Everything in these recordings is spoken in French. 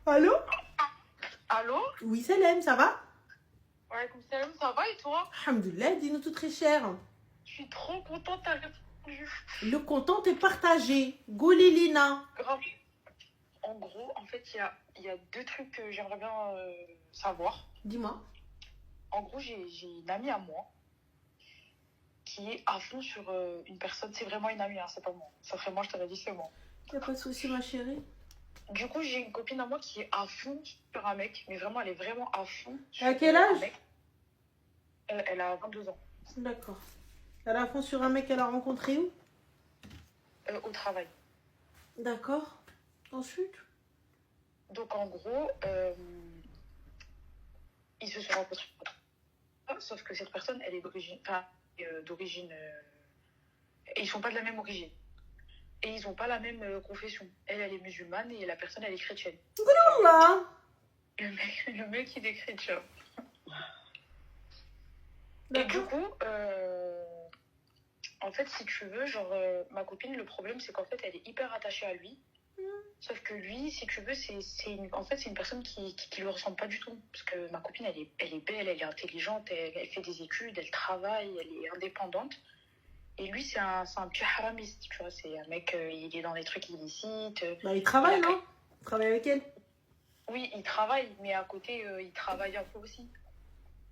Allô? Allô? Oui, Salem, ça va? Walaikum salam, ça va et toi? Alhamdoulilah, dis-nous tout très cher. Je suis trop contente t'as répondu. Le content est partagé. Golilina. Grave. En gros, en fait, il y a deux trucs que j'aimerais bien savoir. Dis-moi. En gros, j'ai une amie à moi qui est à fond sur une personne. C'est vraiment une amie, hein, c'est pas moi. Ça serait moi, je t'aurais dit c'est moi. Y'a pas de souci, ma chérie. Du coup, j'ai une copine à moi qui est à fond sur un mec, mais vraiment, elle est vraiment à fond sur À quel un âge? mec. Elle a 22 ans, D'accord. Elle a fond sur un mec qu'elle a rencontré où? au travail. D'accord. Ensuite? Donc, en gros, ils se sont rencontrés. Sauf que cette personne, elle est d'origine. Enfin, d'origine. Et ils sont pas de la même origine. Et ils ont pas la même confession. Elle est musulmane et la personne, elle est chrétienne. Là. Le mec, il est chrétien. Et du D'accord. coup, en fait, si tu veux, genre, ma copine, le problème, c'est qu'en fait, elle est hyper attachée à lui. Sauf que lui, si tu veux, en fait, c'est une personne qui lui ressemble pas du tout. Parce que ma copine, elle est belle, elle est intelligente, elle fait des études, elle travaille, elle est indépendante. Et lui, c'est un petit haramiste, tu vois. C'est un mec, il est dans des trucs illicites. Bah, il travaille, il a- non? Il travaille avec elle. Oui, il travaille, mais à côté, il travaille un peu aussi.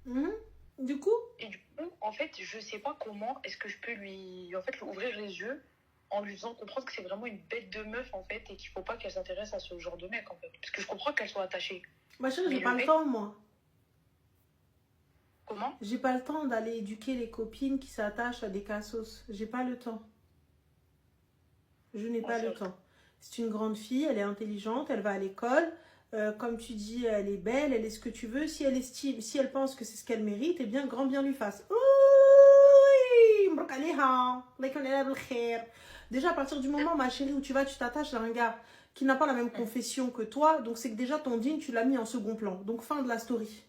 Mhm. Du coup? Et du coup, en fait, je sais pas comment est-ce que je peux en fait, lui ouvrir les yeux en lui faisant comprendre que c'est vraiment une bête de meuf, en fait, et qu'il faut pas qu'elle s'intéresse à ce genre de mec, en fait. Parce que je comprends qu'elle soit attachée. Ma chérie, Mais j'ai le pas le mec, temps, moi. comment? J'ai pas le temps d'aller éduquer les copines qui s'attachent à des cassos. J'ai pas le temps. Je n'ai pas le temps. C'est une grande fille, elle est intelligente, elle va à l'école. Comme tu dis, elle est belle, elle est ce que tu veux. Si elle estime, si elle pense que c'est ce qu'elle mérite, eh bien, grand bien lui fasse. Oui, mbrok aliha. Allah yakun ala bil khair. Déjà, à partir du moment, ma chérie, où tu vas, tu t'attaches à un gars qui n'a pas la même confession que toi. Donc, c'est que déjà, ton dîne, tu l'as mis en second plan. Donc, fin de la story.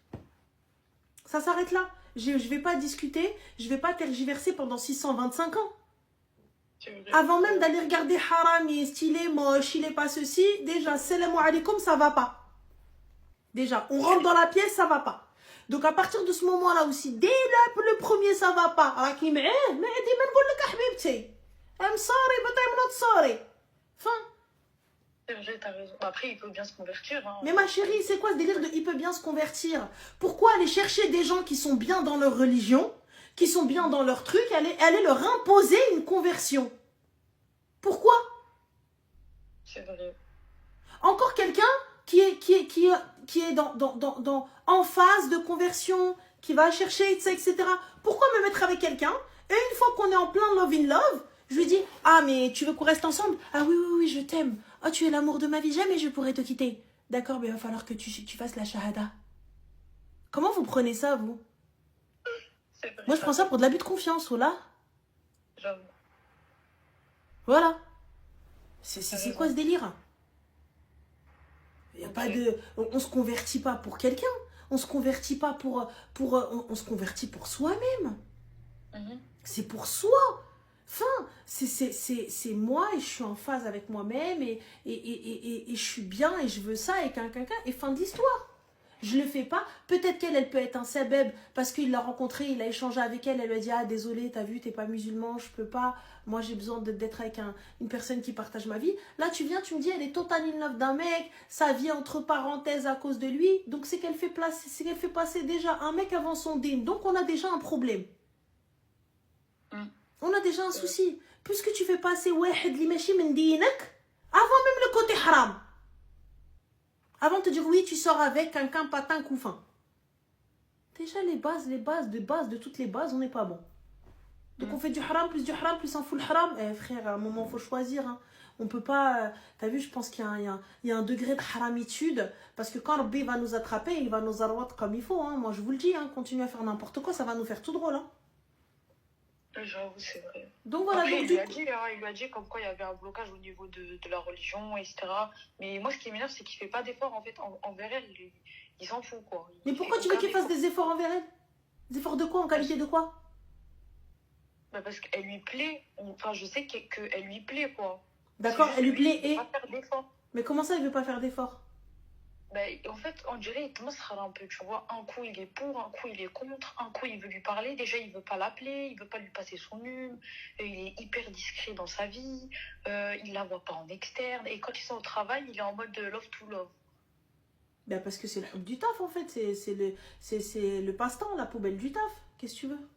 Ça s'arrête là. Je vais pas discuter, je vais pas tergiverser pendant 625 ans. Avant même d'aller regarder Haram, il est moche, il est pas ceci, déjà, salam alaikum, ça va pas. Déjà, on rentre dans la pièce, ça va pas. Donc à partir de ce moment-là aussi, dès le premier, ça va pas. I'm sorry, but I'm not sorry. Fin. C'est vrai, t'as raison. Après, il peut bien se convertir. Hein. Mais ma chérie, c'est quoi ce délire de il peut bien se convertir? Pourquoi aller chercher des gens qui sont bien dans leur religion, qui sont bien dans leur truc, aller leur imposer une conversion? Pourquoi? C'est vrai. Encore quelqu'un qui est en phase de conversion, qui va chercher, etc. Pourquoi me mettre avec quelqu'un? Et une fois qu'on est en plein love in love, je lui dis, ah mais tu veux qu'on reste ensemble? Ah oui, oui, oui, je t'aime. Ah, tu es l'amour de ma vie, jamais je pourrais te quitter. D'accord, mais il va falloir que tu fasses la shahada. Comment vous prenez ça, vous? C'est vrai. Moi, je prends ça pour de l'abus de confiance, ou là. J'avoue. Voilà. C'est quoi ce délire? Il y a pas de... On se convertit pas pour quelqu'un. On se convertit pas on se convertit pour soi-même. C'est pour soi. Enfin, c'est moi et je suis en phase avec moi-même et je suis bien et je veux ça avec un quelqu'un et fin de l'histoire. Je le fais pas. Peut-être qu'elle, elle peut être un sabeb parce qu'il l'a rencontré, il a échangé avec elle, elle lui a dit ah désolé, t'as vu, t'es pas musulman, je peux pas. Moi j'ai besoin d'être avec une personne qui partage ma vie. Là tu viens, tu me dis elle est total in love d'un mec, sa vie entre parenthèses à cause de lui. Donc c'est qu'elle fait passer déjà un mec avant son dîme. Donc on a déjà un problème. On a déjà un souci. Puisque tu fais passer wahed li machi min dinak avant même le côté haram. Avant de te dire oui, tu sors avec quelqu'un patin couffin. Déjà les bases de toutes les bases, on n'est pas bon. Donc on fait du haram, plus un full haram. Eh frère, à un moment, il faut choisir. Hein. On peut pas... T'as vu, je pense qu'il y a un degré de haramitude. Parce que quand Rabbi va nous attraper, il va nous arroter comme il faut. Hein. Moi, je vous le dis, hein, continuer à faire n'importe quoi, ça va nous faire tout drôle. Hein. J'avoue, c'est vrai. Donc voilà. Après, Donc, il lui a dit comme quoi il y avait un blocage au niveau de la religion, etc. Mais moi, ce qui m'énerve, c'est qu'il fait pas d'efforts en fait envers elle. Il s'en fout, quoi. Mais pourquoi tu veux qu'il fasse des efforts envers elle? Des efforts de quoi? En qualité de quoi? Bah parce qu'elle lui plaît. Enfin, je sais qu'elle lui plaît, quoi. D'accord, elle lui plaît et... Il veut pas faire d'efforts. Mais comment ça, il veut pas faire d'efforts? En fait, on dirait qu'il sera un peu, tu vois. Un coup, il est pour, un coup, il est contre, un coup, il veut lui parler. Déjà, il veut pas l'appeler, il veut pas lui passer son hume. Il est hyper discret dans sa vie. Il la voit pas en externe. Et quand ils sont au travail, il est en mode de love to love. Ben parce que c'est le hub du taf, en fait. C'est le passe-temps, la poubelle du taf. Qu'est-ce que tu veux?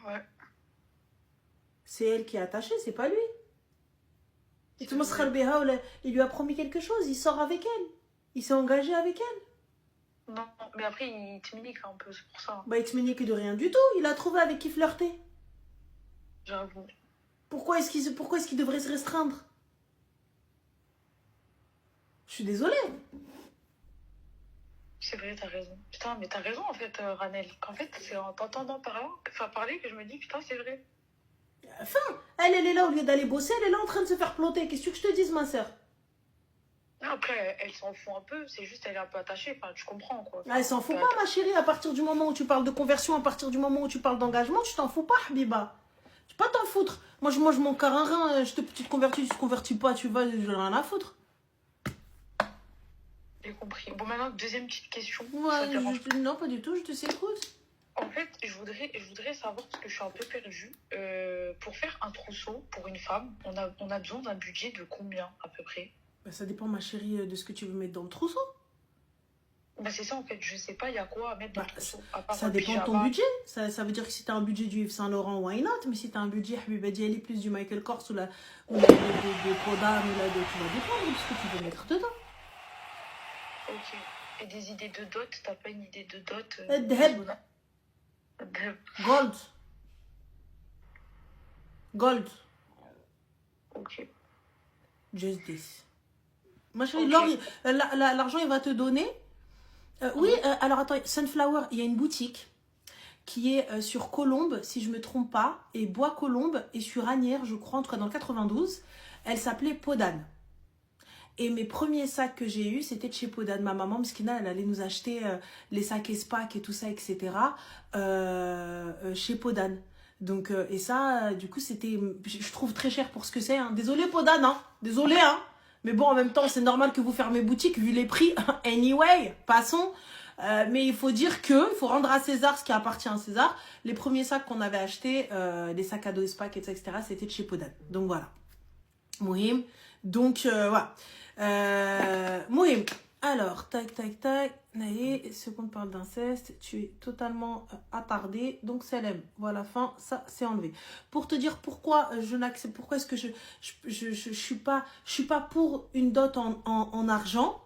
Ouais. C'est elle qui est attachée, c'est pas lui. Et tout le monde il lui a promis quelque chose, il sort avec elle. Il s'est engagé avec elle. Non, mais après, il te mimique un peu, c'est pour ça. Bah, il te minique de rien du tout. Il a trouvé avec qui flirter. J'avoue. Pourquoi est-ce qu'il devrait se restreindre? Je suis désolée. C'est vrai, t'as raison. Putain, mais t'as raison, en fait, Ranel. En fait, c'est en t'entendant parler que je me dis, putain, c'est vrai. Enfin, elle est là, au lieu d'aller bosser, elle est là en train de se faire ploter. Qu'est-ce que je te dise, ma soeur? Après, elle s'en fout un peu, c'est juste elle est un peu attachée, enfin, tu comprends, quoi. Elle s'en fout pas, ma chérie. À partir du moment où tu parles de conversion, à partir du moment où tu parles d'engagement, tu t'en fous pas, Habiba. Tu peux pas t'en foutre. Moi, je mange mon cararin, tu te convertis, tu te convertis pas, tu vas, j'en ai rien à foutre. J'ai compris. Bon, maintenant, deuxième petite question. Ouais, non, pas du tout, je te s'écoute. En fait, je voudrais savoir, parce que je suis un peu perdue, pour faire un trousseau pour une femme, on a besoin d'un budget de combien, à peu près? Bah, ça dépend, ma chérie, de ce que tu veux mettre dans le trousseau. C'est ça, en fait, je sais pas, il y a quoi à mettre dans le trousseau, à part ça dépend de ton budget. Ça veut dire que si tu as un budget du Yves Saint Laurent, why not? Mais si tu as un budget Habiba Dialli plus du Michael Kors ou de Podam, tu vas dépendre de ce que tu veux mettre dedans. Ok. Et des idées de dot? T'as pas une idée de dot? Gold. Ok. Just this. Ma chérie, okay. L'argent, il va te donner. Oui, alors attends, Sunflower, il y a une boutique qui est sur Colombe, si je ne me trompe pas, et Bois-Colombes, et sur Asnières, je crois, en tout cas dans le 92. Elle s'appelait Podane. Et mes premiers sacs que j'ai eus, c'était de chez Podane. Ma maman, Mskina, elle allait nous acheter les sacs Espac et tout ça, etc. Chez Podane. Donc, et ça, du coup, c'était, je trouve très cher pour ce que c'est. Hein. Désolé Podane, hein. Désolé, hein. Mais bon, en même temps, c'est normal que vous fermez boutique vu les prix. Anyway, passons. Mais il faut dire que, il faut rendre à César ce qui appartient à César. Les premiers sacs qu'on avait achetés, les sacs à dos Espac, etc., c'était de chez Podane. Donc voilà. Mohim. Donc voilà. Mohim. Alors, tac, tac, tac. Naïe, ce qu'on parle d'inceste, tu es totalement attardé. Donc, Salem. Voilà, fin, ça, c'est enlevé. Pour te dire pourquoi je n'accepte, pourquoi est-ce que je suis pas pour une dot en argent,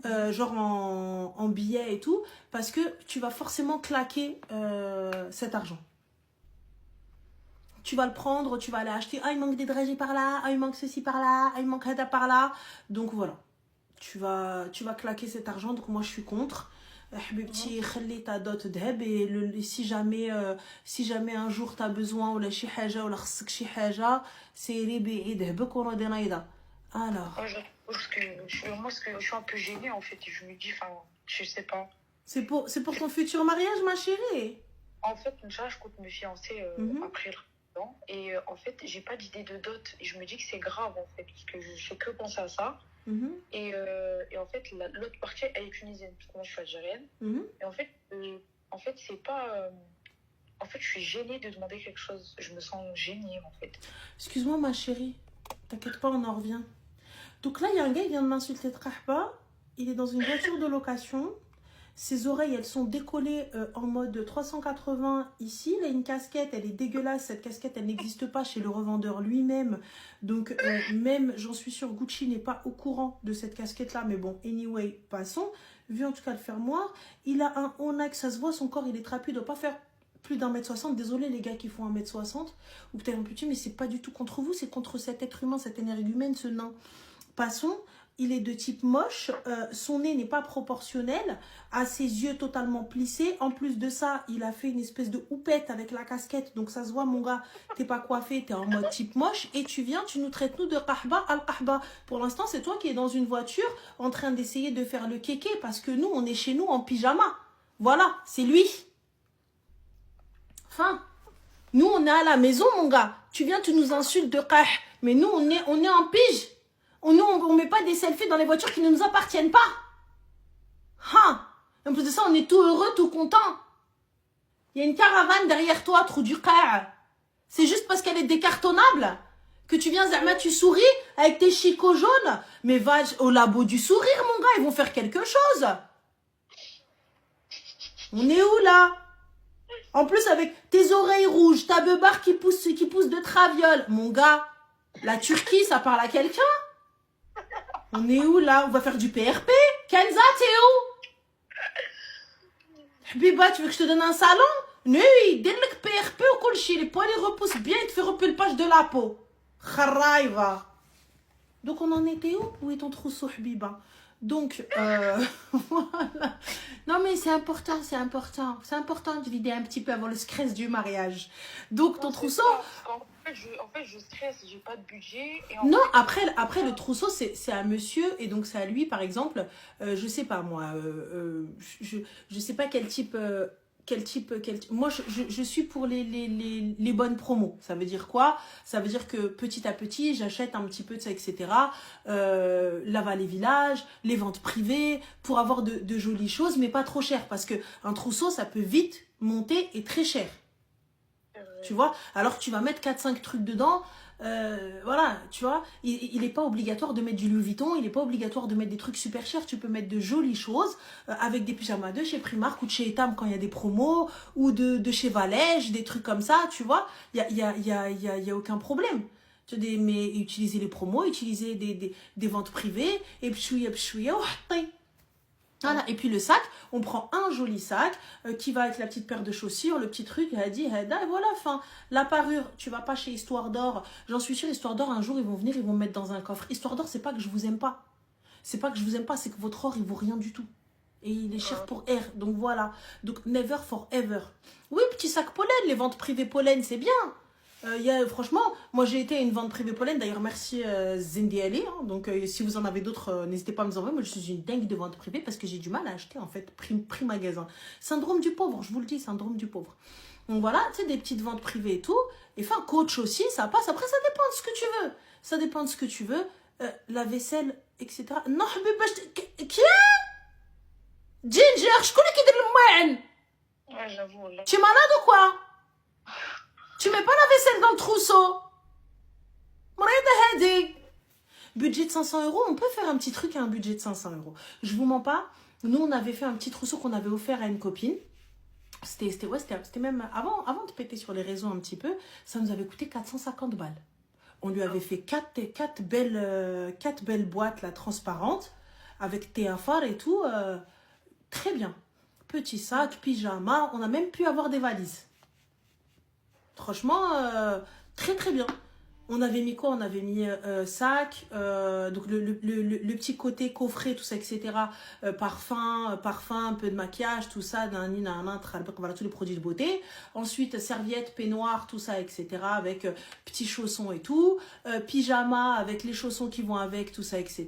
genre en billets et tout, parce que tu vas forcément claquer cet argent. Tu vas le prendre, tu vas aller acheter, ah, il manque des dragées par là, ah, il manque ceci par là, ah, il manque Hada par là. Donc, voilà. Tu vas claquer cet argent, donc moi je suis contre. Habibti, khali ta dot dheb et si jamais un jour tu as besoin ou la shi haja ou la khsik shi haja, c'est ribi et dhebek ou radinaïda. Alors. Parce que je suis un peu gênée en fait, je me dis, enfin, je sais pas. C'est pour ton futur mariage, ma chérie. En fait, déjà, je compte me fiancer après le temps. Et en fait, j'ai pas d'idée de dot. Et je me dis que c'est grave en fait, parce que je fais que penser à ça. Et en fait, l'autre partie, elle est tunisienne, parce que moi, je suis algérienne. Et en fait, c'est pas... En fait, je suis gênée de demander quelque chose. Je me sens gênée, en fait. Excuse-moi, ma chérie. T'inquiète pas, on en revient. Donc là, il y a un gars qui vient de m'insulter de Rahba. Il est dans une voiture de location. Ses oreilles, elles sont décollées en mode 380 ici. Il a une casquette, elle est dégueulasse. Cette casquette, elle n'existe pas chez le revendeur lui-même. Donc, même, j'en suis sûre, Gucci n'est pas au courant de cette casquette-là. Mais bon, anyway, passons. Vu en tout cas le fermoir. Il a un Onax, ça se voit, son corps, il est trapu. Il ne doit pas faire plus d'1m60. Désolé les gars qui font 1m60. Ou peut-être un petit, mais c'est pas du tout contre vous. C'est contre cet être humain, cette énergumène, ce nain. Passons. Il est de type moche, son nez n'est pas proportionnel, à ses yeux totalement plissés. En plus de ça, il a fait une espèce de houppette avec la casquette. Donc ça se voit, mon gars, t'es pas coiffé, t'es en mode type moche. Et tu nous traites nous de qahba al-qahba. Pour l'instant, c'est toi qui es dans une voiture en train d'essayer de faire le kéké parce que nous, on est chez nous en pyjama. Voilà, c'est lui. Enfin, nous, on est à la maison, mon gars. Tu nous insultes de qah. Mais nous, on est en pige. Nous, on ne met pas des selfies dans les voitures qui ne nous appartiennent pas. Hein? En plus de ça, on est tout heureux, tout content. Il y a une caravane derrière toi, trou du car. C'est juste parce qu'elle est décartonnable que tu viens, Zama, tu souris avec tes chicots jaunes. Mais va au labo du sourire, mon gars, ils vont faire quelque chose. On est où, là? En plus, avec tes oreilles rouges, ta beubare qui pousse de traviole. Mon gars, la Turquie, ça parle à quelqu'un? On est où, là? On va faire du PRP? Kenza, t'es où? Habiba, tu veux que je te donne un salon? Non, il donne le PRP ou quoi, les poils, ils repoussent bien, il te fait repulpage de la peau. Kharraïva. Donc, on en était où? Où est ton trousseau, Habiba? Donc, voilà. Non, mais c'est important, c'est important. C'est important de vider un petit peu avant le stress du mariage. Donc, ton trousseau... En fait, je stresse, j'ai pas de budget. Et non, après, le trousseau, c'est à monsieur, et donc c'est à lui, par exemple, je sais pas, moi, je sais pas quel type... Moi, je suis pour les bonnes promos. Ça veut dire quoi? Ça veut dire que petit à petit, j'achète un petit peu de ça, etc. La vallée village, les ventes privées, pour avoir de jolies choses, mais pas trop cher. Parce qu'un trousseau, ça peut vite monter et très cher. Tu vois? Alors que tu vas mettre 4-5 trucs dedans. Voilà, tu vois, il n'est pas obligatoire de mettre du Louis Vuitton, il n'est pas obligatoire de mettre des trucs super chers, tu peux mettre de jolies choses avec des pyjamas de chez Primark ou de chez Etam quand il y a des promos, ou de chez Valège, des trucs comme ça, tu vois, il y a aucun problème. Mais utiliser les promos, utiliser des ventes privées, et pchouya, voilà. Et puis le sac, on prend un joli sac qui va avec la petite paire de chaussures, le petit truc, elle a dit, et voilà, fin. La parure, tu vas pas chez Histoire d'Or. J'en suis sûre, Histoire d'Or, un jour, ils vont venir, ils vont me mettre dans un coffre. Histoire d'Or, c'est pas que je vous aime pas. C'est pas que je vous aime pas, c'est que votre or, il vaut rien du tout. Et il est cher pour air. Donc voilà. Donc never forever. Oui, petit sac pollen, les ventes privées pollen, c'est bien. Franchement, moi j'ai été à une vente privée pollen, d'ailleurs merci Zindi Ali, hein. Donc si vous en avez d'autres, n'hésitez pas à me les envoyer. Moi je suis une dingue de vente privée parce que j'ai du mal à acheter en fait, prix magasin. Syndrome du pauvre, je vous le dis, syndrome du pauvre. Donc voilà, tu sais, des petites ventes privées et tout. Et enfin, coach aussi, ça passe. Après, ça dépend de ce que tu veux. Ça dépend de ce que tu veux. La vaisselle, etc. Non, qui? Ginger, je connais qui est le moine. Ouais, j'avoue. Là. Tu es malade ou quoi? Tu mets pas la vaisselle dans le trousseau. Budget de 500 €, on peut faire un petit truc à un budget de 500 €. Je vous mens pas. Nous, on avait fait un petit trousseau qu'on avait offert à une copine. C'était même avant de péter sur les réseaux un petit peu. Ça nous avait coûté 450 balles. On lui avait fait 4 belles boîtes là, transparentes avec thé à phare et tout. Très bien. Petit sac, pyjama. On a même pu avoir des valises. Franchement, très très bien. On avait mis quoi? On avait mis sac, donc le petit côté coffret, tout ça, etc. Parfum, un peu de maquillage, tout ça, voilà, tous les produits de beauté. Ensuite, serviette, peignoir, tout ça, etc. Avec petits chaussons et tout. Pyjama avec les chaussons qui vont avec, tout ça, etc.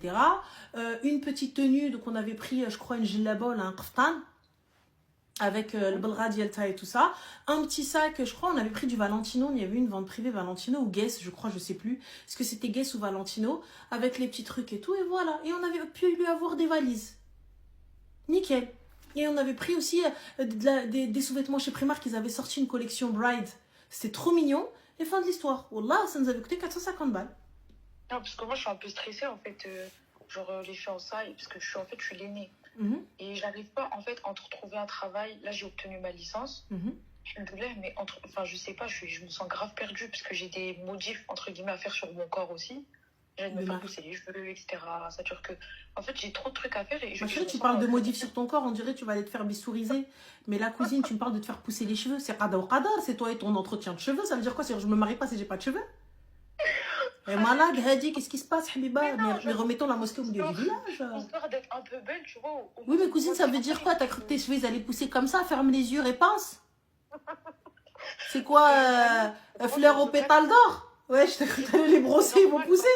Une petite tenue, donc on avait pris, je crois, une gilabol, un kaftan. Avec le Belgrade Yelta et tout ça. Un petit sac, je crois, on avait pris du Valentino. Il y avait une vente privée Valentino ou Guess, je crois, je sais plus. Est-ce que c'était Guess ou Valentino? Avec les petits trucs et tout. Et voilà. Et on avait pu lui avoir des valises. Nickel. Et on avait pris aussi des sous-vêtements chez Primark. Ils avaient sorti une collection Bride. C'était trop mignon. Et fin de l'histoire. Wallah, ça nous avait coûté 450 balles. Non, parce que moi, je suis un peu stressée, en fait. Les fiançailles, parce que je suis l'aînée. Et j'arrive pas en fait à retrouver un travail. Là, j'ai obtenu ma licence. Mais je sais pas, je me sens grave perdue parce que j'ai des modifs entre guillemets à faire sur mon corps aussi. J'ai de me faire pousser les cheveux, etc. Ça dure que. En fait, j'ai trop de trucs à faire et tu parles de modifs sur ton corps, on dirait que tu vas aller te faire bistouriser. Mais la cousine, tu me parles de te faire pousser les cheveux. C'est qada ou qada, c'est toi et ton entretien de cheveux. Ça veut dire quoi? C'est-à-dire je me marie pas si j'ai pas de cheveux? Et malade, Hadi, qu'est-ce qui se passe, Habiba? Mais remettons la mosquée au milieu du village. Histoire d'être un peu belle, tu vois. Oui, mais cousine, ça veut dire quoi? T'as cru que tes cheveux, ils allaient pousser comme ça? Ferme les yeux et pense. C'est quoi, fleur aux pétales d'or? Ouais, je t'ai cru que t'allais les brosser, ils vont pousser.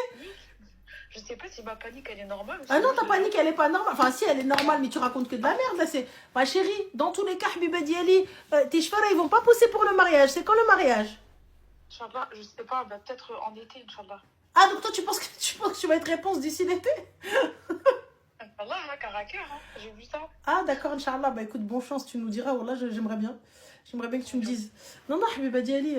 Je sais pas si ma panique, elle est normale. Ah non, ta panique, elle est pas normale. Enfin, si, elle est normale, mais tu racontes que de la merde, là. C'est... Ma chérie, dans tous les cas, Habiba Diali, tes cheveux, là, ils vont pas pousser pour le mariage. C'est quand le mariage? Inch'Allah, je sais pas, peut-être en été, Inch'Allah. Ah, donc toi, tu penses que tu vas être réponse d'ici l'été? Allah, arnaqueur, hein. J'ai vu ça. Ah, d'accord, Inch'Allah. Bah écoute, bonne chance, tu nous diras. Wallah, j'aimerais bien. J'aimerais bien que tu me dises. Non, non, Habiba Diali,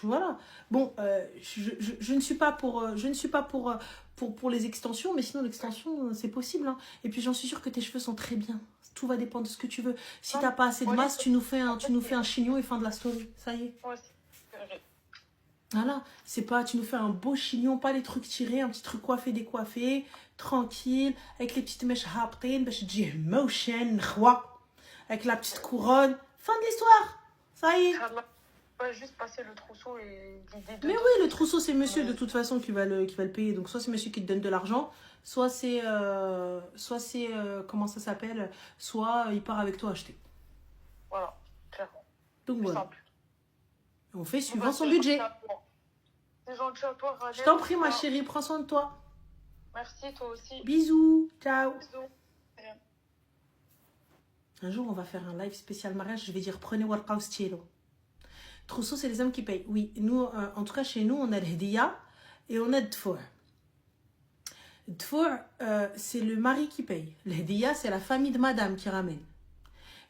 voilà. Bon, je ne suis pas pour, je ne suis pas pour les extensions, mais sinon, l'extension, c'est possible. Hein. Et puis, j'en suis sûre que tes cheveux sont très bien. Tout va dépendre de ce que tu veux. Si Non, t'as pas assez de ouais, masse, tu nous fais en fait, un chignon et fin de la story. Ça y est. ouais, c'est vrai. Voilà. C'est pas, tu nous fais un beau chignon, pas les trucs tirés, un petit truc coiffé, décoiffé, tranquille, avec les petites mèches haptines, باش تجي motion, khwa, avec la petite couronne. Fin de l'histoire. Ça y est. Inch'Allah, pas juste passer le trousseau et l'idée de... Mais oui, le trousseau, c'est monsieur de toute façon qui va le payer. Donc, soit c'est monsieur qui te donne de l'argent, soit c'est, comment ça s'appelle, soit il part avec toi acheter. Voilà, clairement. Donc, Plus voilà. simple. On fait Bon, suivant bah, son c'est budget. gentil à toi. C'est gentil à toi, Rachel. Je t'en prie, ma chérie, prends soin de toi. Merci, toi aussi. Bisous. Ciao. Bisous. Un jour, on va faire un live spécial mariage. Je vais dire, prenez Warqa ou Stylo. Trousseau, c'est les hommes qui payent. Oui, nous, en tout cas, chez nous, on a le Hediya et on a le Dfour. Dfour, c'est le mari qui paye. Le Hediya, c'est la famille de madame qui ramène.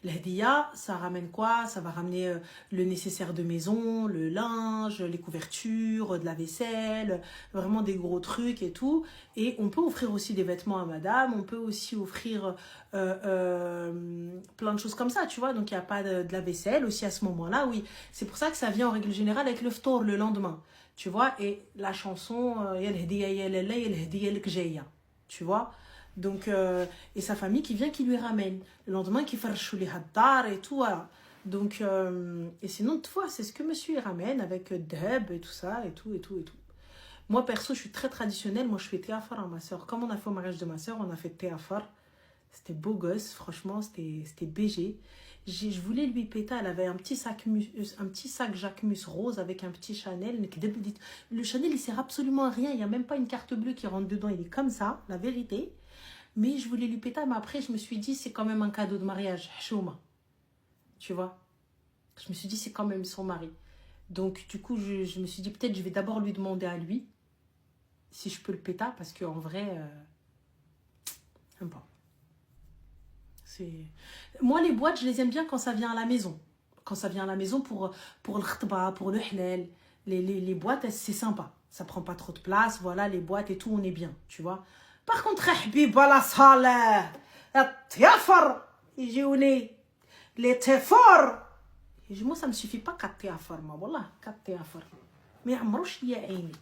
Le Hediya, ça ramène quoi? Ça va ramener le nécessaire de maison, le linge, les couvertures, de la vaisselle, vraiment des gros trucs et tout. Et on peut offrir aussi des vêtements à madame, on peut aussi offrir plein de choses comme ça, tu vois. Donc il n'y a pas de la vaisselle aussi à ce moment-là, oui. C'est pour ça que ça vient en règle générale avec le ftour le lendemain, tu vois. Et la chanson, Ya l'Hediya ya lalla, ya l'Hediya lek jaya, tu vois. Donc, et sa famille qui vient, qui lui ramène. Le lendemain, qui fait les haddar et tout, voilà. Donc, et sinon, toutefois, c'est ce que monsieur il ramène avec Deb et tout ça, et tout, et tout, et tout. Moi, perso, je suis très traditionnelle. Moi, je fais théafar à ma soeur. Comme on a fait au mariage de ma soeur, on a fait théafar. C'était beau gosse, franchement, c'était BG. Je voulais lui péter, elle avait un petit sac Jacquemus rose avec un petit Chanel. Le Chanel, il sert absolument à rien. Il n'y a même pas une carte bleue qui rentre dedans. Il est comme ça, la vérité. Mais je voulais lui péter, mais après, je me suis dit, c'est quand même un cadeau de mariage. Chouma. Tu vois? Je me suis dit, c'est quand même son mari. Donc, du coup, je me suis dit, peut-être, je vais d'abord lui demander à lui si je peux le péter, parce qu'en vrai, bon. Moi, les boîtes, je les aime bien quand ça vient à la maison. Quand ça vient à la maison pour le khutba, pour le hlal. Les boîtes, c'est sympa. Ça prend pas trop de place. Voilà, les boîtes et tout, on est bien. Tu vois? Par contre, Habiba, la salle, التيافر يجوني les تيفور. Moi, ça me suffit pas 4 théafar, moi. Wallah, 4 théafar. Mais عمروش يا عيني.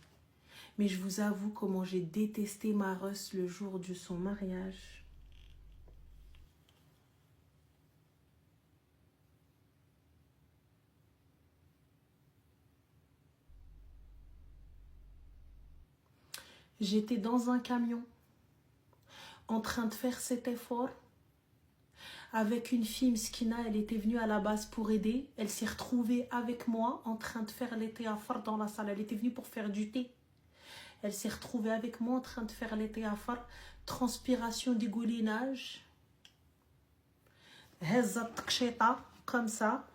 Mais je vous avoue comment j'ai détesté ma Russ le jour de son mariage. J'étais dans un camion en train de faire cet effort avec une fille Mskina, elle était venue à la base pour aider, elle s'est retrouvée avec moi en train de faire les théafars dans la salle, elle était venue pour faire du thé, elle s'est retrouvée avec moi en train de faire les théafars, transpiration, dégoulinage, hezat tqsheta, comme ça,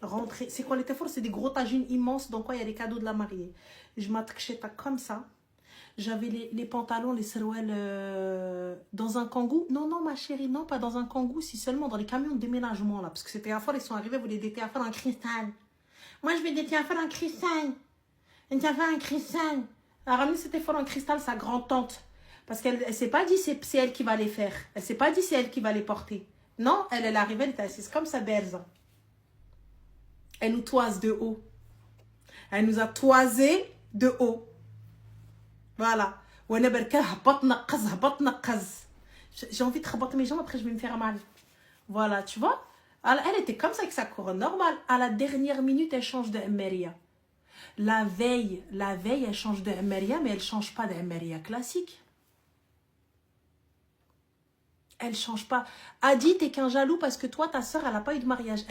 rentrer, c'est quoi les théafars? C'est des gros tagines immenses dans quoi il y a les cadeaux de la mariée, je m'atqsheta comme ça. J'avais les pantalons, les sarouels dans un kangou. Non, non, ma chérie, non, pas dans un kangou, si seulement dans les camions de déménagement, là. Parce que ces théafars, ils sont arrivés, vous voulaient des théafars en cristal. Moi, je veux des théafars en cristal. Un théafar en cristal. Elle a ramené ces théafars en cristal, sa grand-tante. Parce qu'elle ne s'est pas dit c'est elle qui va les faire. Elle ne s'est pas dit c'est elle qui va les porter. Non, elle est arrivée, elle était assise comme ça, Berza. Elle nous toise de haut. Elle nous a toisé de haut. Voilà. J'ai envie de raboter mes jambes, après je vais me faire mal. Voilà, tu vois. Elle était comme ça avec sa couronne normale. À la dernière minute, elle change de Emmeria. La veille, elle change de Emmeria, mais elle ne change pas de Emmeria classique. Elle ne change pas. Adi, t'es qu'un jaloux parce que toi, ta soeur, elle n'a pas eu de mariage.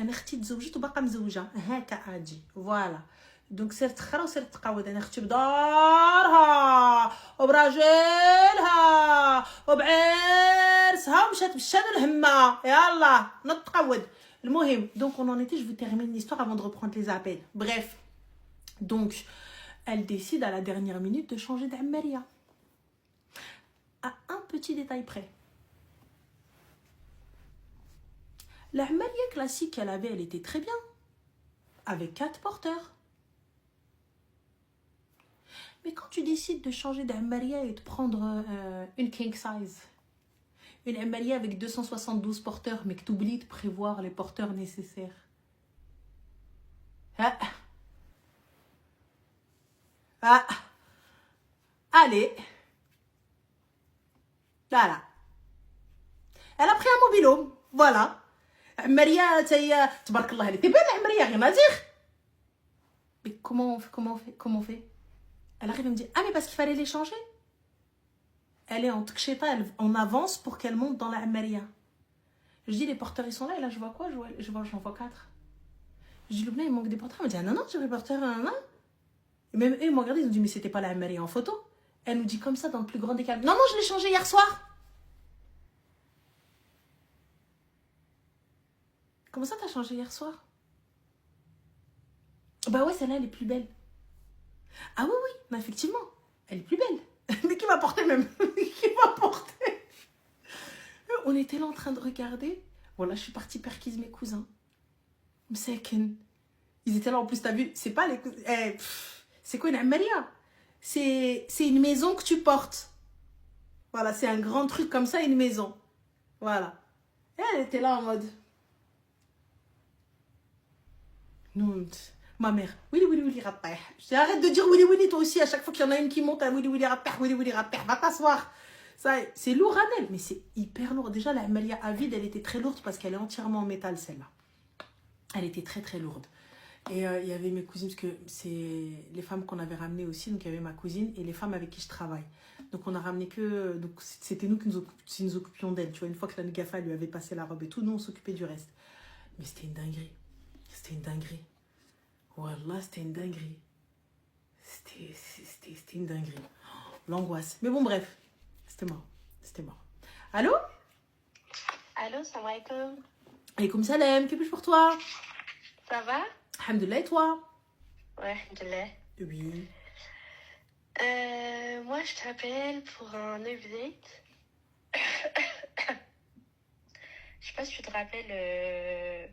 Voilà. Donc صرت خرا وصرت تقود انا اختي بدارها وبراجلها وبعرسها ومشات بالشان الهمه يلا نتقود. المهم donc on en était, je vous termine l'histoire avant de reprendre les appels. Bref, donc elle décide à la dernière minute de changer d'Ammeria. À un petit détail près. La Amalia classique qu'elle avait, elle était très bien. Avec 4 porteurs. Mais quand tu décides de changer d'Amalia et de prendre une king size, une Amalia avec 272 porteurs, mais que tu oublies de prévoir les porteurs nécessaires. Ah. Ah. Allez. Voilà. Elle a pris un mobilhome. Voilà. Maria, tabarkallah, elle était belle, Maria, rien à dire. Mais comment on fait? Elle arrive et me dit, ah mais parce qu'il fallait les changer. Elle est en tkcheta, on avance pour qu'elle monte dans la Maria. Je dis, les porteurs, ils sont là, et là, je vois quoi? J'en vois 4. Je dis, Loubna, il manque des porteurs. Elle me dit, ah non, j'ai les porteurs, non. Et même eux, ils m'ont regardé, ils ont dit, mais c'était pas la Maria en photo. Elle nous dit comme ça, dans le plus grand des calmes, non, je l'ai changé hier soir. Comment ça, t'as changé hier soir? Bah ouais, celle-là, elle est plus belle. Ah oui, mais effectivement, elle est plus belle. Mais qui m'a porté même? Qui m'a porté? On était là en train de regarder. Voilà, je suis partie perquise mes cousins. Mseken. Ils étaient là en plus, t'as vu? C'est pas les cousins. C'est quoi une Amalia? C'est une maison que tu portes. Voilà, c'est un grand truc comme ça, une maison. Voilà. Et elle était là en mode... Non, ma mère, Willy, rappel. Je dis, arrête de dire Willy, toi aussi, à chaque fois qu'il y en a une qui monte à Willy, rappel, va t'asseoir. Ça, c'est lourd à elle, mais c'est hyper lourd. Déjà, la Amalia Avid, elle était très lourde parce qu'elle est entièrement en métal, celle-là. Elle était très, très lourde. Et il y avait mes cousines, parce que c'est les femmes qu'on avait ramenées aussi. Donc, il y avait ma cousine et les femmes avec qui je travaille. Donc, on a ramené que... Donc, c'était nous qui nous occupions d'elle. Tu vois, une fois que la Gafa lui avait passé la robe et tout, nous, on s'occupait du reste. Mais c'était une dinguerie. C'était une dinguerie. Wallah, c'était une dinguerie. C'était une dinguerie. Oh, l'angoisse. Mais bon, bref. C'était mort. Allô? Allô, salam alaikum. Alaykoum salam. Que puis-je pour toi? Ça va? Alhamdoulilah, et toi? Ouais, alhamdoulilah. Oui. Moi, je t'appelle pour un update. Je sais pas si tu te rappelles